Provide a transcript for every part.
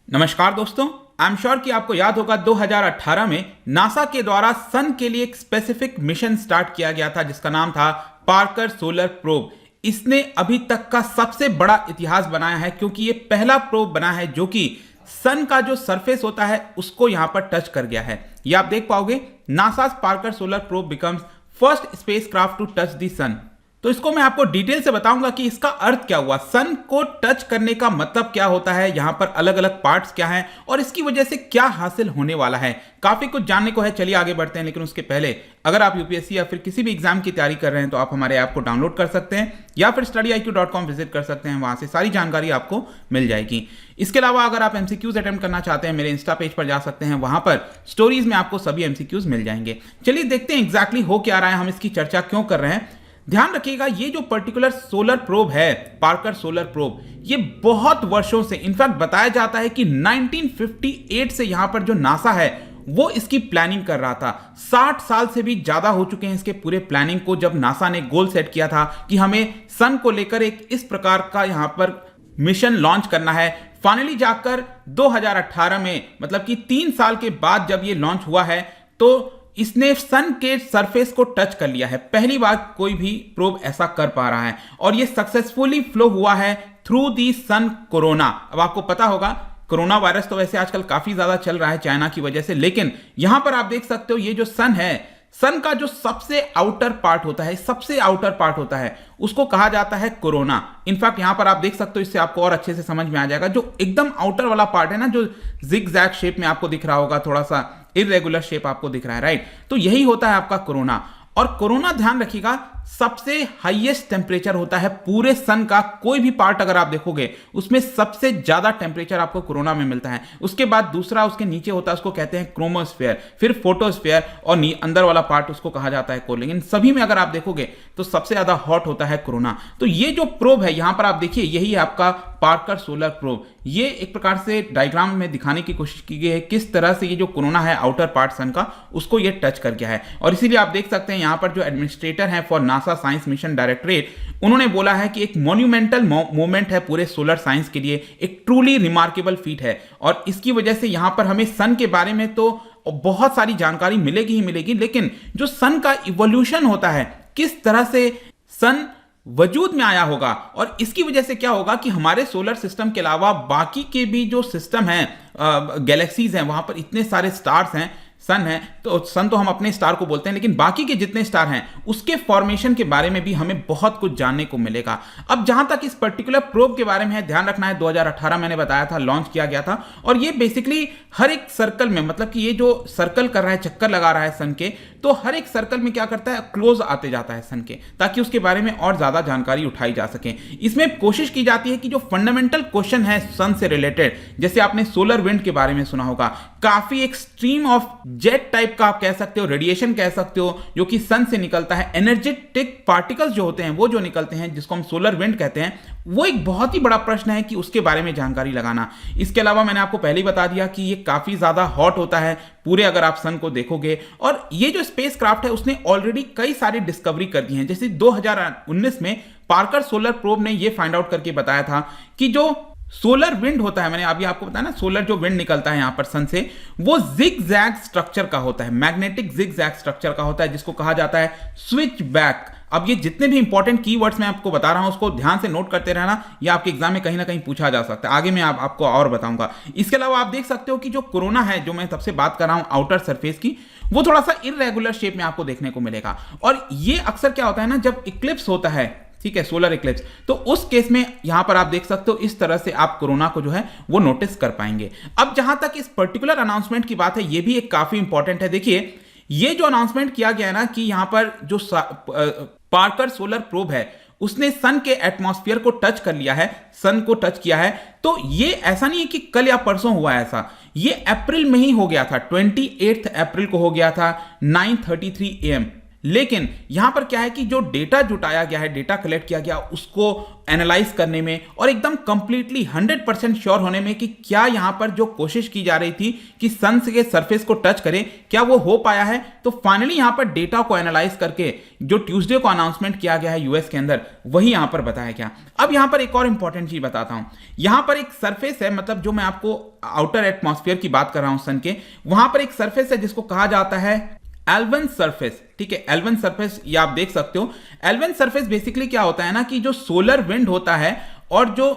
नमस्कार दोस्तों, I am sure कि आपको याद होगा 2018 में नासा के द्वारा सन के लिए एक स्पेसिफिक मिशन स्टार्ट किया गया था जिसका नाम था पार्कर सोलर प्रोब। इसने अभी तक का सबसे बड़ा इतिहास बनाया है क्योंकि ये पहला प्रोब बना है जो कि सन का जो सरफेस होता है उसको यहां पर टच कर गया है। ये आप देख पाओगे, NASA Parker solar probe becomes first spacecraft to touch the sun. तो इसको मैं आपको डिटेल से बताऊंगा कि इसका अर्थ क्या हुआ, सन को टच करने का मतलब क्या होता है, यहां पर अलग अलग पार्ट्स क्या हैं और इसकी वजह से क्या हासिल होने वाला है। काफी कुछ जानने को है, चलिए आगे बढ़ते हैं। लेकिन उसके पहले अगर आप यूपीएससी या फिर किसी भी एग्जाम की तैयारी कर रहे हैं तो आप हमारे ऐप को डाउनलोड कर सकते हैं या फिर studyIQ.com विजिट कर सकते हैं, वहां से सारी जानकारी आपको मिल जाएगी। इसके अलावा अगर आप एमसीक्यूज अटेम्प्ट करना चाहते हैं मेरे इंस्टा पेज पर जा सकते हैं, वहां पर स्टोरीज में आपको सभी एमसीक्यूज मिल जाएंगे। चलिए देखते हैं एग्जैक्टली हो क्या रहा है, हम इसकी चर्चा क्यों कर रहे हैं। ध्यान रखिएगा, ये जो पर्टिकुलर सोलर प्रोब है, पार्कर सोलर प्रोब, ये बहुत वर्षों से, इनफैक्ट बताया जाता है कि 1958 से यहां पर जो नासा है वो इसकी प्लानिंग कर रहा था। 60 साल से भी ज्यादा हो चुके हैं इसके पूरे प्लानिंग को, जब नासा ने गोल सेट किया था कि हमें सन को लेकर एक इस प्रकार का यहां पर मिशन लॉन्च करना है। फाइनली जाकर 2018 में, मतलब कि 3 साल के बाद जब ये लॉन्च हुआ है, तो इसने सन के सरफेस को टच कर लिया है। पहली बार कोई भी प्रोब ऐसा कर पा रहा है और ये सक्सेसफुली फ्लो हुआ है थ्रू दी सन कोरोना। अब आपको पता होगा कोरोना वायरस तो वैसे आजकल काफी ज्यादा चल रहा है चाइना की वजह से, लेकिन यहां पर आप देख सकते हो ये जो सन है, सन का जो सबसे आउटर पार्ट होता है, सबसे आउटर पार्ट होता है, उसको कहा जाता है कोरोना। इनफैक्ट यहां पर आप देख सकते हो, इससे आपको और अच्छे से समझ में आ जाएगा, जो एकदम आउटर वाला पार्ट है ना, जो जिग जैग शेप में आपको दिख रहा होगा, थोड़ा सा इरेगुलर शेप आपको दिख रहा है, राइट। तो यही होता है आपका कोरोना। और कोरोना, ध्यान रखिएगा, सबसे हाईएस्ट टेम्परेचर होता है पूरे सन का। कोई भी पार्ट अगर आप देखोगे उसमें सबसे ज्यादा टेम्परेचर आपको कोरोना में मिलता है। उसके बाद दूसरा उसके नीचे होता है, उसको कहते हैं क्रोमोस्फेयर, फिर फोटोस्फेयर, और अंदर वाला पार्ट उसको कहा जाता है कोर। लेकिन सभी में अगर आप देखोगे तो सबसे ज्यादा हॉट होता है कोरोना। तो ये जो प्रोब है यहां पर आप देखिए, यही है आपका पार्कर सोलर प्रोब। ये एक प्रकार से डायग्राम में दिखाने की कोशिश की गई है किस तरह से ये जो कोरोना है, आउटर पार्ट सन का, उसको ये टच कर गया है। और इसीलिए आप देख सकते हैं यहां पर जो एडमिनिस्ट्रेटर है for NASA science mission directorate, उन्होंने बोला है कि एक मॉन्यूमेंटल मोमेंट है पूरे सोलर साइंस के लिए, एक ट्रूली रिमार्केबल फीट है। और इसकी वजह से यहां पर हमें सन के बारे में तो बहुत सारी जानकारी मिलेगी ही मिलेगी, लेकिन जो सन का इवोल्यूशन होता है, किस तरह से सन वजूद में आया होगा और इसकी वजह से क्या होगा कि हमारे सोलर सिस्टम के अलावा बाकी के भी जो सिस्टम हैं, गैलेक्सीज हैं, वहां पर इतने सारे स्टार्स हैं, सन है तो सन तो हम अपने स्टार को बोलते हैं, लेकिन बाकी के जितने स्टार हैं उसके फॉर्मेशन के बारे में भी हमें बहुत कुछ जानने को मिलेगा। अब जहां तक इस पर्टिकुलर प्रोब के बारे में है, ध्यान रखना है 2018 मैंने बताया था लॉन्च किया गया था, और ये बेसिकली हर एक सर्कल में, मतलब कि ये जो सर्कल कर रहा है, चक्कर लगा रहा है सन के, तो हर एक सर्कल में क्या करता है, क्लोज आते जाता है सन के, ताकि उसके बारे में और ज्यादा जानकारी उठाई जा सके। इसमें कोशिश की जाती है कि जो फंडामेंटल क्वेश्चन है सन से रिलेटेड, जैसे आपने सोलर विंड के बारे में सुना होगा, काफी एक स्ट्रीम ऑफ जेट टाइप का आप कह सकते हो, रेडिएशन कह सकते हो, जो कि सन से निकलता है। एनर्जेटिक पार्टिकल्स जो होते हैं वो जो निकलते हैं, जिसको हम सोलर विंड कहते हैं, वो एक बहुत ही बड़ा प्रश्न है कि उसके बारे में जानकारी लगाना। इसके अलावा मैंने आपको पहले ही बता दिया कि ये काफी ज्यादा हॉट होता है पूरे, अगर आप सन को देखोगे। और ये जो स्पेसक्राफ्ट है उसने ऑलरेडी कई सारी डिस्कवरी कर दी हैं। जैसे 2019 में पार्कर सोलर प्रोब ने ये फाइंड आउट करके बताया था कि जो सोलर विंड होता है, मैंने अभी आपको बताया ना, सोलर जो विंड निकलता है यहां पर सन से, वो जिग जैग स्ट्रक्चर का होता है, मैग्नेटिक जिग जैग स्ट्रक्चर का होता है, जिसको कहा जाता है स्विच बैक। अब ये जितने भी इंपॉर्टेंट कीवर्ड्स मैं आपको बता रहा हूं उसको ध्यान से नोट करते रहना, या आपके एग्जाम में कहीं ना कहीं पूछा जा सकता है। आगे मैं आपको और बताऊंगा। इसके अलावा आप देख सकते हो कि जो कोरोना है, जो मैं सबसे बात कर रहा हूं आउटर सरफेस की, वो थोड़ा सा इररेगुलर शेप में आपको देखने को मिलेगा। और ये अक्सर क्या होता है ना, जब इक्लिप्स होता है, ठीक है, सोलर इक्लिप्स, तो उस केस में यहां पर आप देख सकते हो इस तरह से आप कोरोना को जो है वो नोटिस कर पाएंगे। अब जहां तक इस पर्टिकुलर अनाउंसमेंट की बात है, ये भी एक काफी इंपॉर्टेंट है। देखिए, ये जो अनाउंसमेंट किया गया है ना कि यहां पर जो पार्कर सोलर प्रोब है उसने सन के एटमॉस्फेयर को टच कर लिया है, सन को टच किया है, तो ये ऐसा नहीं है कि कल या परसों हुआ है ऐसा, ये अप्रैल में ही हो गया था, 28 अप्रैल को हो गया था 9:33 AM। लेकिन यहां पर क्या है कि जो डेटा जुटाया गया है, डेटा कलेक्ट किया गया, उसको एनालाइज करने में और एकदम कंप्लीटली 100% श्योर होने में कि क्या यहां पर जो कोशिश की जा रही थी कि सन के सरफेस को टच करे, क्या वो हो पाया है। तो फाइनली यहां पर डेटा को एनालाइज करके जो ट्यूसडे को अनाउंसमेंट किया गया है यूएस के अंदर, वही यहां पर बताया गया। अब यहां पर एक और इंपॉर्टेंट चीज बताता हूं। यहां पर एक सरफेस है, मतलब जो मैं आपको आउटर एटमॉस्फेयर की बात कर रहा हूं सन के, वहां पर एक सरफेस है जिसको कहा जाता है एल्वन सरफेस। ठीक है, एल्वन सरफेस ये आप देख सकते हो। एल्वन सरफेस बेसिकली क्या होता है ना कि जो सोलर विंड होता है और जो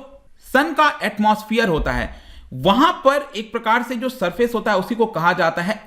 सन का एटमॉस्फेयर होता है, वहां पर एक प्रकार से जो सरफेस होता है उसी को कहा जाता है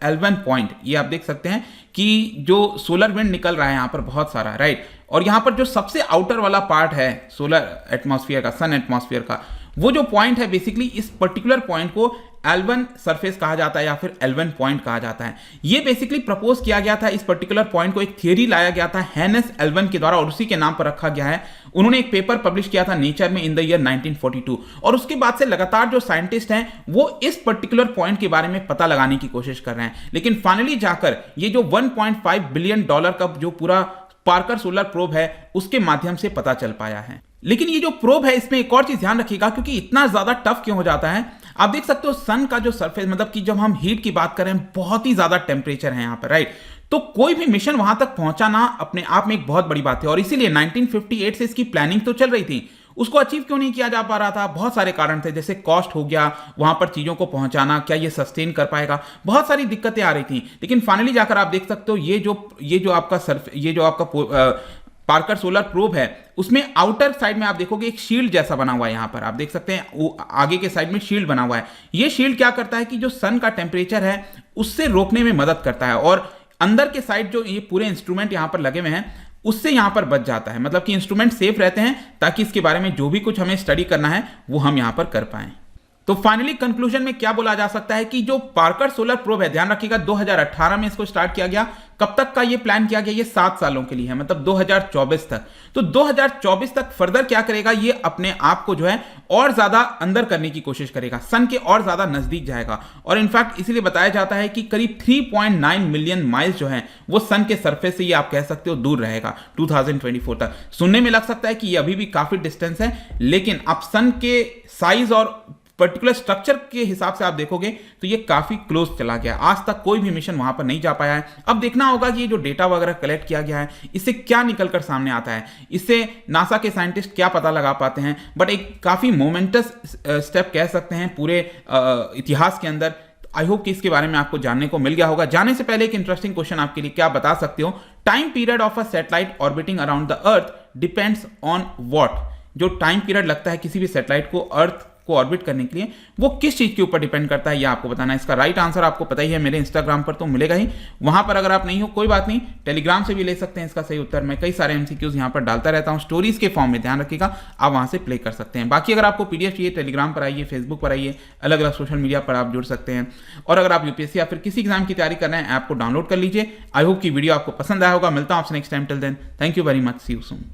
एल्वन पॉइंट। ये आप देख सकते हैं कि जो सोलर विंड निकल रहा है यहां पर बहुत सारा, राइट। और यहां पर जो सबसे आउटर वाला पार्ट है सोलर एटमॉस्फेयर का, सन एटमॉस्फेयर का, वो जो पॉइंट है बेसिकली इस पर्टिकुलर पॉइंट को एल्वन सरफेस कहा जाता है या फिर एल्वन पॉइंट कहा जाता है। ये बेसिकली प्रपोज किया गया था, इस पर्टिकुलर पॉइंट को एक थियरी लाया गया था हैनेस एल्वन के द्वारा और उसी के नाम पर रखा गया है। उन्होंने एक पेपर पब्लिश किया था नेचर में इन द ईयर 1942 और उसके बाद से लगातार जो साइंटिस्ट हैं वो इस पर्टिकुलर पॉइंट के बारे में पता लगाने की कोशिश कर रहे हैं। लेकिन फाइनली जाकर ये जो $1.5 बिलियन का जो पूरा पार्कर सोलर प्रोब है उसके माध्यम से पता चल पाया है। लेकिन ये जो प्रोब है इसमें एक और चीज ध्यान रखिएगा, क्योंकि इतना ज्यादा टफ क्यों हो जाता है। आप देख सकते हो सन का जो सरफेस, मतलब कि जब हम हीट की बात करें, बहुत ही ज्यादा टेम्परेचर है यहां पर, राइट। तो कोई भी मिशन वहां तक पहुंचाना अपने आप में एक बहुत बड़ी बात है और इसीलिए 1958 से इसकी प्लानिंग तो चल रही थी, उसको अचीव क्यों नहीं किया जा पा रहा था। बहुत सारे कारण थे, जैसे कॉस्ट हो गया, वहां पर चीजों को पहुंचाना, क्या ये सस्टेन कर पाएगा, बहुत सारी दिक्कतें आ रही थी। लेकिन फाइनली जाकर आप देख सकते हो ये जो आपका पार्कर सोलर प्रोब है, उसमें आउटर साइड में आप देखोगे एक शील्ड जैसा बना हुआ है। यहां पर आप देख सकते हैं वो आगे के साइड में शील्ड बना हुआ है। ये शील्ड क्या करता है कि जो सन का टेम्परेचर है उससे रोकने में मदद करता है और अंदर के साइड जो ये पूरे इंस्ट्रूमेंट यहां पर लगे हुए हैं उससे यहां पर बच जाता है, मतलब कि इंस्ट्रूमेंट सेफ रहते हैं ताकि इसके बारे में जो भी कुछ हमें स्टडी करना है वो हम यहां पर कर पाएं। तो फाइनली कंक्लूजन में क्या बोला जा सकता है कि जो पार्कर सोलर प्रोब है, ध्यान रखिएगा 2018 में इसको स्टार्ट किया गया। कब तक का ये प्लान किया गया, ये 7 सालों के लिए है, मतलब 2024 तक। तो 2024 तक फर्दर क्या करेगा, ये अपने आप को जो है और ज्यादा अंदर करने की कोशिश करेगा, सन के और ज्यादा नजदीक जाएगा। और इनफैक्ट इसीलिए बताया जाता है कि करीब 3.9 मिलियन माइल्स जो है वो सन के सरफेस से, ये आप कह सकते हो, दूर रहेगा 2024 तक। सुनने में लग सकता है कि ये अभी भी काफी डिस्टेंस है, लेकिन आप सन के साइज और पर्टिकुलर स्ट्रक्चर के हिसाब से आप देखोगे तो ये काफी क्लोज चला गया। आज तक कोई भी मिशन वहां पर नहीं जा पाया है। अब देखना होगा कि ये जो डेटा वगैरह कलेक्ट किया गया है इससे क्या निकलकर सामने आता है, इससे नासा के साइंटिस्ट क्या पता लगा पाते हैं। बट एक काफी मोमेंटस स्टेप कह सकते हैं पूरे इतिहास के अंदर। आई होप कि इसके बारे में आपको जानने को मिल गया होगा। जाने से पहले एक इंटरेस्टिंग क्वेश्चन आपके लिए, क्या बता सकते हो time period of a satellite orbiting around the earth depends on what. जो टाइम पीरियड लगता है किसी भी सैटेलाइट को अर्थ को ऑर्बिट करने के लिए, वो किस चीज के ऊपर डिपेंड करता है, ये आपको बताना है। इसका राइट आंसर आपको पता ही है, मेरे इंस्टाग्राम पर तो मिलेगा ही। वहां पर अगर आप नहीं हो कोई बात नहीं, टेलीग्राम से भी ले सकते हैं इसका सही उत्तर। मैं कई सारे एमसीक्यूज यहां पर डालता रहता हूं स्टोरीज के फॉर्म में, ध्यान रखिएगा, आप वहां से प्ले कर सकते हैं। बाकी अगर आपको पीडीएफ चाहिए, टेलीग्राम पर आइए, फेसबुक पर आइए, अलग अलग सोशल मीडिया पर आप जुड़ सकते हैं। और अगर आप यूपीएससी या फिर किसी एग्जाम की तैयारी कर रहे हैं, ऐप को डाउनलोड कर लीजिए। आई होप की वीडियो आपको पसंद आया होगा। मिलता हूं आपसे next time, till then thank you very much, see you soon.